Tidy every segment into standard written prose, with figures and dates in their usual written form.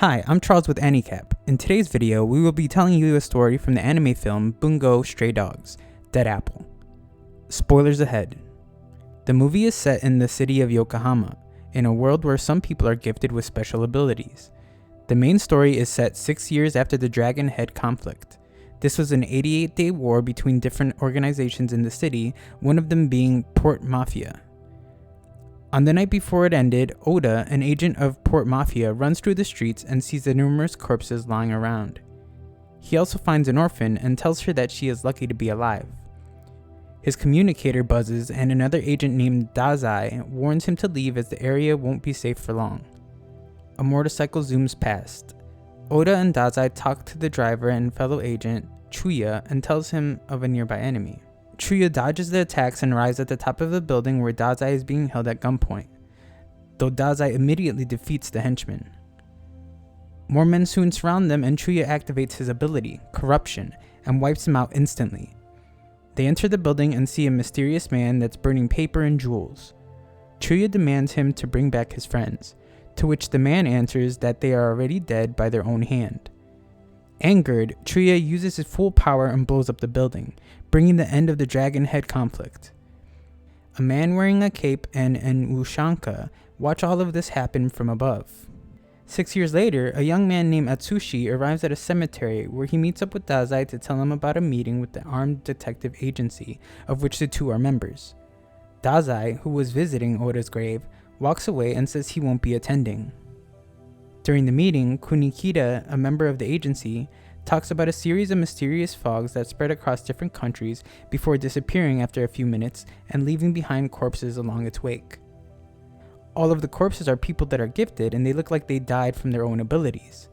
Hi, I'm Charles with AniCap. In today's video, we will be telling you a story from the anime film Bungo Stray Dogs, Dead Apple. Spoilers ahead. The movie is set in the city of Yokohama, in a world where some people are gifted with special abilities. The main story is set 6 years after the Dragon Head conflict. This was an 88-day war between different organizations in the city, one of them being Port Mafia. On the night before it ended, Oda, an agent of Port Mafia, runs through the streets and sees the numerous corpses lying around. He also finds an orphan and tells her that she is lucky to be alive. His communicator buzzes and another agent named Dazai warns him to leave as the area won't be safe for long. A motorcycle zooms past. Oda and Dazai talk to the driver and fellow agent, Chuya, and tells him of a nearby enemy. Chuya dodges the attacks and arrives at the top of a building where Dazai is being held at gunpoint, though Dazai immediately defeats the henchman. More men soon surround them and Chuya activates his ability, Corruption, and wipes him out instantly. They enter the building and see a mysterious man that's burning paper and jewels. Chuya demands him to bring back his friends, to which the man answers that they are already dead by their own hand. Angered, Chuya uses his full power and blows up the building, bringing the end of the Dragon Head conflict. A man wearing a cape and an ushanka watch all of this happen from above. 6 years later, a young man named Atsushi arrives at a cemetery where he meets up with Dazai to tell him about a meeting with the armed detective agency, of which the two are members. Dazai, who was visiting Oda's grave, walks away and says he won't be attending. During the meeting, Kunikida, a member of the agency, talks about a series of mysterious fogs that spread across different countries before disappearing after a few minutes and leaving behind corpses along its wake. All of the corpses are people that are gifted and they look like they died from their own abilities.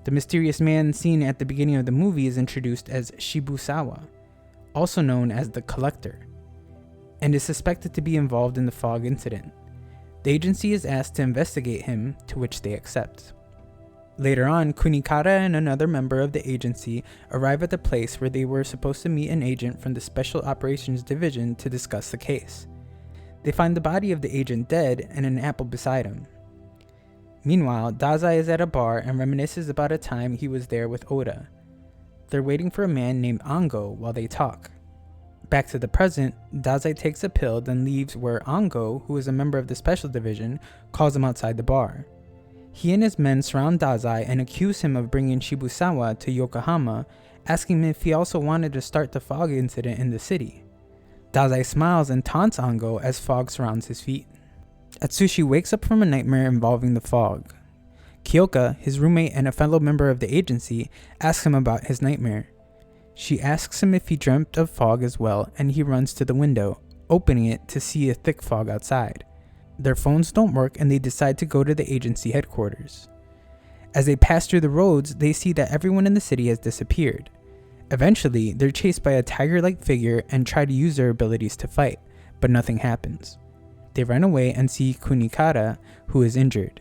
The mysterious man seen at the beginning of the movie is introduced as Shibusawa, also known as the Collector, and is suspected to be involved in the fog incident. The agency is asked to investigate him, to which they accept. Later on, Kunikata and another member of the agency arrive at the place where they were supposed to meet an agent from the Special Operations Division to discuss the case. They find the body of the agent dead and an apple beside him. Meanwhile, Dazai is at a bar and reminisces about a time he was there with Oda. They're waiting for a man named Ango while they talk. Back to the present, Dazai takes a pill then leaves where Ango, who is a member of the Special Division, calls him outside the bar. He and his men surround Dazai and accuse him of bringing Shibusawa to Yokohama, asking him if he also wanted to start the fog incident in the city. Dazai smiles and taunts Ango as fog surrounds his feet. Atsushi wakes up from a nightmare involving the fog. Kyoka, his roommate and a fellow member of the agency, asks him about his nightmare. She asks him if he dreamt of fog as well, and he runs to the window, opening it to see a thick fog outside. Their phones don't work and they decide to go to the agency headquarters. As they pass through the roads, they see that everyone in the city has disappeared. Eventually, they're chased by a tiger-like figure and try to use their abilities to fight, but nothing happens. They run away and see Kunikata, who is injured.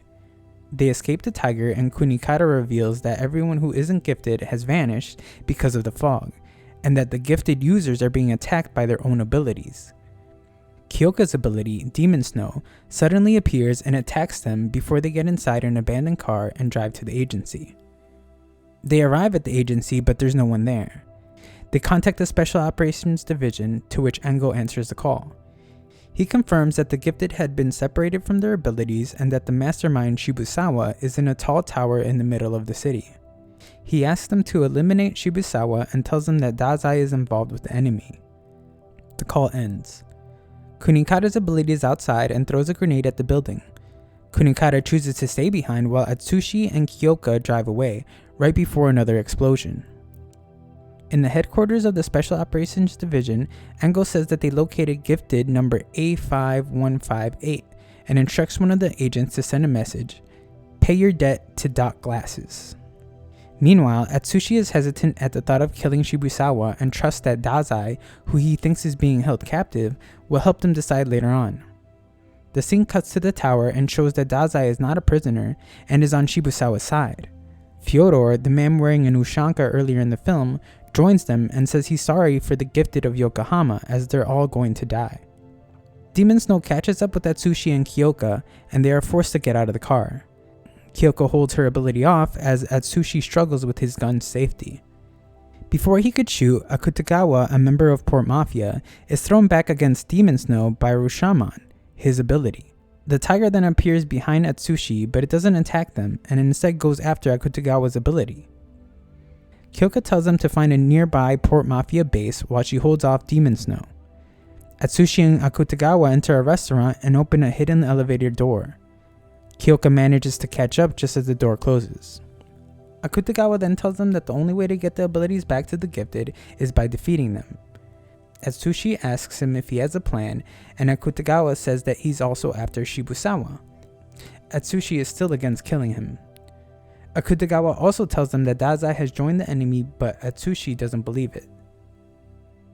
They escape the tiger and Kunikata reveals that everyone who isn't gifted has vanished because of the fog, and that the gifted users are being attacked by their own abilities. Kyoka's ability, Demon Snow, suddenly appears and attacks them before they get inside an abandoned car and drive to the agency. They arrive at the agency but there's no one there. They contact the Special Operations Division, to which Ango answers the call. He confirms that the gifted had been separated from their abilities and that the mastermind Shibusawa is in a tall tower in the middle of the city. He asks them to eliminate Shibusawa and tells them that Dazai is involved with the enemy. The call ends. Kunikata's ability is outside and throws a grenade at the building. Kunikata chooses to stay behind while Atsushi and Kyoka drive away, right before another explosion. In the headquarters of the Special Operations Division, Ango says that they located gifted number A5158 and instructs one of the agents to send a message, "Pay your debt to Doc Glasses." Meanwhile, Atsushi is hesitant at the thought of killing Shibusawa and trusts that Dazai, who he thinks is being held captive, will help them decide later on. The scene cuts to the tower and shows that Dazai is not a prisoner and is on Shibusawa's side. Fyodor, the man wearing an ushanka earlier in the film, joins them and says he's sorry for the gifted of Yokohama as they're all going to die. Demon Snow catches up with Atsushi and Kyoka and they are forced to get out of the car. Kyoko holds her ability off as Atsushi struggles with his gun's safety. Before he could shoot, Akutagawa, a member of Port Mafia, is thrown back against Demon Snow by Rushaman, his ability. The tiger then appears behind Atsushi, but it doesn't attack them and instead goes after Akutagawa's ability. Kyoko tells them to find a nearby Port Mafia base while she holds off Demon Snow. Atsushi and Akutagawa enter a restaurant and open a hidden elevator door. Kyoko manages to catch up just as the door closes. Akutagawa then tells them that the only way to get the abilities back to the gifted is by defeating them. Atsushi asks him if he has a plan, and Akutagawa says that he's also after Shibusawa. Atsushi is still against killing him. Akutagawa also tells them that Dazai has joined the enemy, but Atsushi doesn't believe it.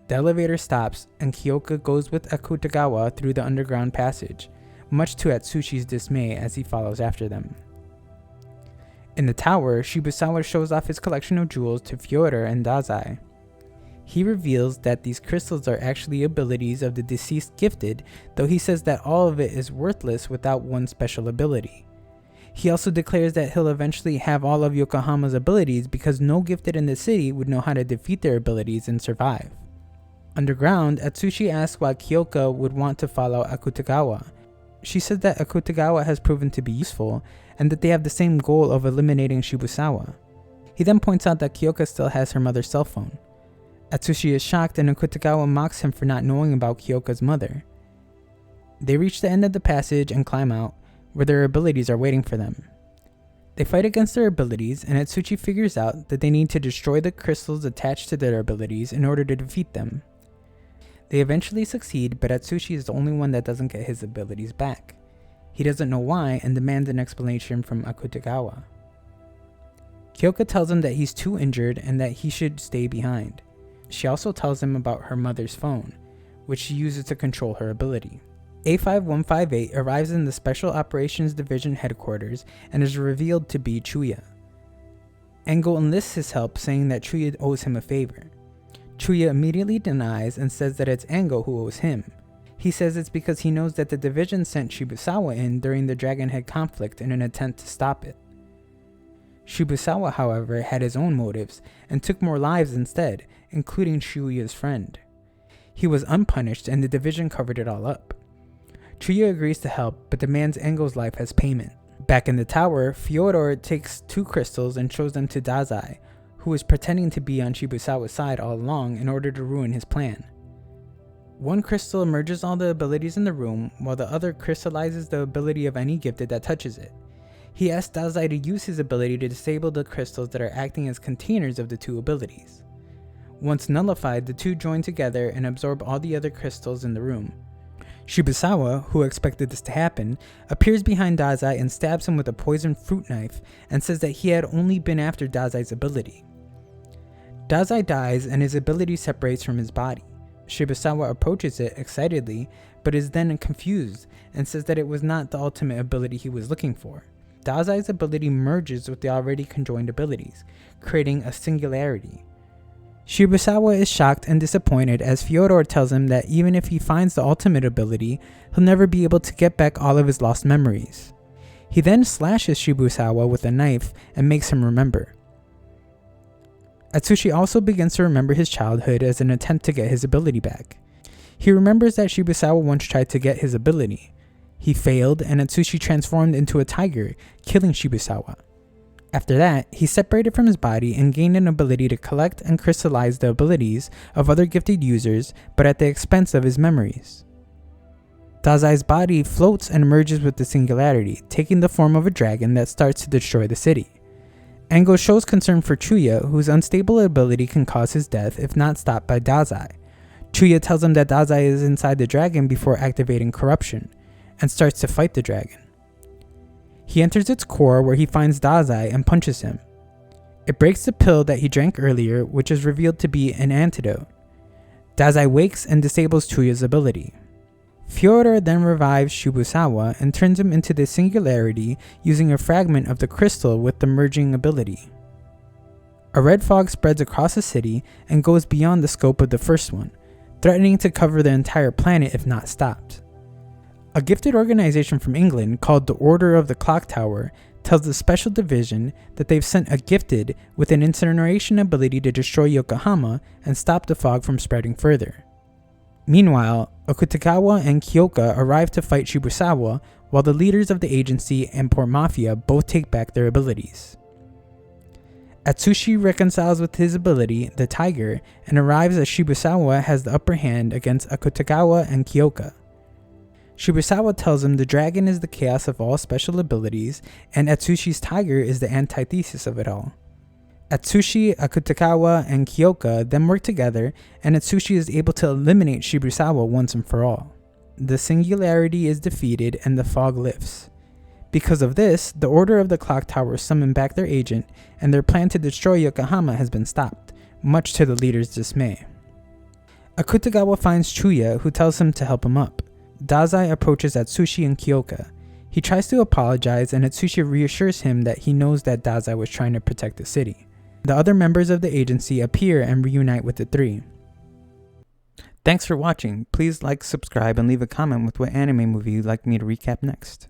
The elevator stops, and Kyoko goes with Akutagawa through the underground passage, much to Atsushi's dismay as he follows after them. In the tower, Shibusawa shows off his collection of jewels to Fyodor and Dazai. He reveals that these crystals are actually abilities of the deceased gifted, though he says that all of it is worthless without one special ability. He also declares that he'll eventually have all of Yokohama's abilities because no gifted in the city would know how to defeat their abilities and survive. Underground, Atsushi asks why Kyoko would want to follow Akutagawa. She says that Akutagawa has proven to be useful and that they have the same goal of eliminating Shibusawa. He then points out that Kyoko still has her mother's cell phone. Atsushi is shocked and Akutagawa mocks him for not knowing about Kyoko's mother. They reach the end of the passage and climb out, where their abilities are waiting for them. They fight against their abilities, and Atsushi figures out that they need to destroy the crystals attached to their abilities in order to defeat them. They eventually succeed, but Atsushi is the only one that doesn't get his abilities back. He doesn't know why and demands an explanation from Akutagawa. Kyoko tells him that he's too injured and that he should stay behind. She also tells him about her mother's phone, which she uses to control her ability. A5158 arrives in the Special Operations Division headquarters and is revealed to be Chuya. Engo enlists his help, saying that Chuya owes him a favor. Chuya immediately denies and says that it's Engo who owes him. He says it's because he knows that the division sent Shibusawa in during the Dragonhead conflict in an attempt to stop it. Shibusawa, however, had his own motives and took more lives instead, including Chuya's friend. He was unpunished and the division covered it all up. Chuya agrees to help, but demands Engo's life as payment. Back in the tower, Fyodor takes 2 crystals and shows them to Dazai, who is pretending to be on Shibusawa's side all along in order to ruin his plan. One crystal merges all the abilities in the room, while the other crystallizes the ability of any gifted that touches it. He asks Dazai to use his ability to disable the crystals that are acting as containers of the 2 abilities. Once nullified, the 2 join together and absorb all the other crystals in the room. Shibusawa, who expected this to happen, appears behind Dazai and stabs him with a poisoned fruit knife and says that he had only been after Dazai's ability. Dazai dies and his ability separates from his body. Shibusawa approaches it excitedly, but is then confused and says that it was not the ultimate ability he was looking for. Dazai's ability merges with the already conjoined abilities, creating a singularity. Shibusawa is shocked and disappointed as Fyodor tells him that even if he finds the ultimate ability, he'll never be able to get back all of his lost memories. He then slashes Shibusawa with a knife and makes him remember. Atsushi also begins to remember his childhood as an attempt to get his ability back. He remembers that Shibusawa once tried to get his ability. He failed and Atsushi transformed into a tiger, killing Shibusawa. After that, he separated from his body and gained an ability to collect and crystallize the abilities of other gifted users, but at the expense of his memories. Dazai's body floats and merges with the singularity, taking the form of a dragon that starts to destroy the city. Engo shows concern for Chuya, whose unstable ability can cause his death if not stopped by Dazai. Chuya tells him that Dazai is inside the dragon before activating corruption, and starts to fight the dragon. He enters its core where he finds Dazai and punches him. It breaks the pill that he drank earlier, which is revealed to be an antidote. Dazai wakes and disables Chuya's ability. Fyodor then revives Shibusawa and turns him into the singularity using a fragment of the crystal with the merging ability. A red fog spreads across the city and goes beyond the scope of the first one, threatening to cover the entire planet if not stopped. A gifted organization from England called the Order of the Clock Tower tells the Special Division that they've sent a gifted with an incineration ability to destroy Yokohama and stop the fog from spreading further. Meanwhile, Akutagawa and Kyoka arrive to fight Shibusawa, while the leaders of the agency and Port Mafia both take back their abilities. Atsushi reconciles with his ability, the Tiger, and arrives as Shibusawa has the upper hand against Akutagawa and Kyoka. Shibusawa tells him the dragon is the chaos of all special abilities, and Atsushi's tiger is the antithesis of it all. Atsushi, Akutagawa, and Kyoka then work together, and Atsushi is able to eliminate Shibusawa once and for all. The singularity is defeated and the fog lifts. Because of this, the Order of the Clock Tower summon back their agent, and their plan to destroy Yokohama has been stopped, much to the leader's dismay. Akutagawa finds Chuya, who tells him to help him up. Dazai approaches Atsushi and Kyoka. He tries to apologize, and Atsushi reassures him that he knows that Dazai was trying to protect the city. The other members of the agency appear and reunite with the three. Thanks for watching. Please like, subscribe, and leave a comment with what anime movie you'd like me to recap next.